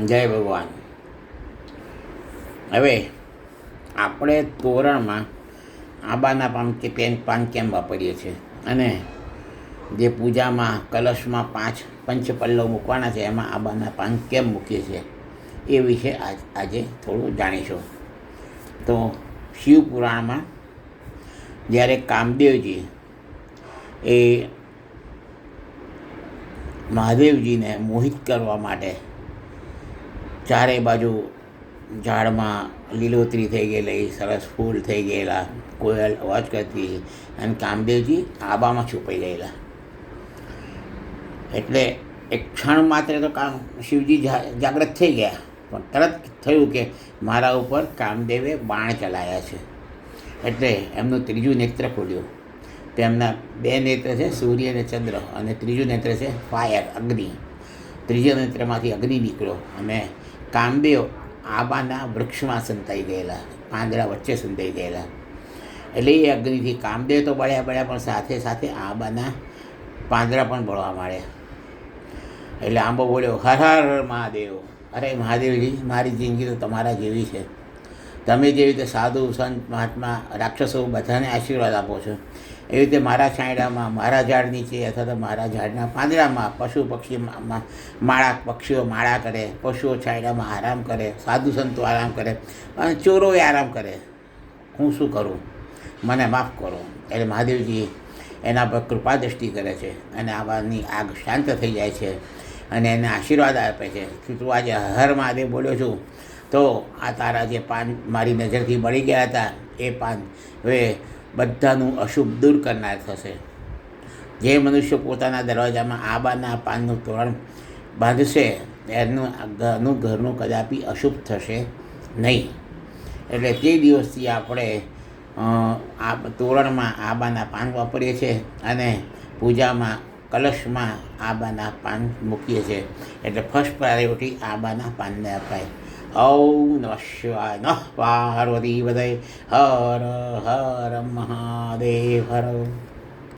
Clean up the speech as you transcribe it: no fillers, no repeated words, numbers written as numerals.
જય ભગવાન. હવે આપણે તોરણમાં આંબાના પાન કેમ વાપરીએ છીએ અને જે પૂજામાં કલશમાં 5 પંચપલ્લવ મૂકવાના છે એમાં આંબાના પાન કેમ મૂકીએ છીએ એ વિશે આજે થોડું જાણીશું. તો શિવપુરાણમાં જ્યારે કામદેવજી એ મહાદેવજીને મોહિત કરવા માટે ચારે બાજુ ઝાડમાં લીલોતરી થઈ ગયેલી, સરસ ફૂલ થઈ ગયેલા, કોયલ અવાજ કરતી અને કામદેવજી આંબામાં છુપાઈ ગયેલા. એટલે એક ક્ષણ માત્ર તો શિવજી જાગૃત થઈ ગયા, પણ તરત થયું કે મારા ઉપર કામદેવે બાણ ચલાવ્યા છે. એટલે એમનું ત્રીજું નેત્ર ખોલ્યું. તેમના 2 નેત્ર છે, સૂર્ય અને ચંદ્ર, અને ત્રીજું નેત્ર છે ફાયર, અગ્નિ. ત્રીજા નેત્રમાંથી અગ્નિ નીકળ્યો અને કામદેવ આંબાના વૃક્ષમાં સંતાઈ ગયેલા, પાંદડા વચ્ચે સંતાઈ ગયેલા. એટલે એ અગ્નિથી કામદેવ તો બળ્યા પણ સાથે સાથે આંબાના પાંદડા પણ બળવા માંડ્યા. એટલે આંબો બોલ્યો, હર હર મહાદેવ. અરે મહાદેવજી, મારી જિંદગી તો તમારા જેવી છે. તમે જેવી રીતે સાધુ, સંત, મહાત્મા, રાક્ષસો બધાને આશીર્વાદ આપો છો, એવી રીતે મારા છાંયડામાં, મારા ઝાડ નીચે અથવા તો મારા ઝાડના પાંદડામાં પક્ષીઓ માળા કરે, પશુઓ છાંયડામાં આરામ કરે, સાધુ સંતો આરામ કરે અને ચોરોએ આરામ કરે. હું શું કરું? મને માફ કરો. એટલે મહાદેવજી એના પર કૃપા દ્રષ્ટિ કરે છે અને આવાની આગ શાંત થઈ જાય છે અને એને આશીર્વાદ આપે છે કે તું આજે હર મહાદેવ બોલ્યો છું તો આ તારા જે પાન મારી નજરથી બળી ગયા હતા એ પાન હવે બધાનું અશુભ દૂર કરનાર થશે. જે મનુષ્ય પોતાના દરવાજામાં આંબાના પાનનું તોરણ બાંધશે એનું ઘરનું કદાપી અશુભ થશે નહીં. એટલે તે દિવસથી આપણે તોરણમાં આંબાના પાન વાપરીએ છીએ અને પૂજામાં કલશમાં આંબાના પાન મૂકીએ છીએ. એટલે ફર્સ્ટ પ્રાયોરિટી આંબાના પાનને અપાય. ઓમ નમઃ શિવાય. નમઃ પાર્વતી પતયે. હર હર મહાદેવ હર.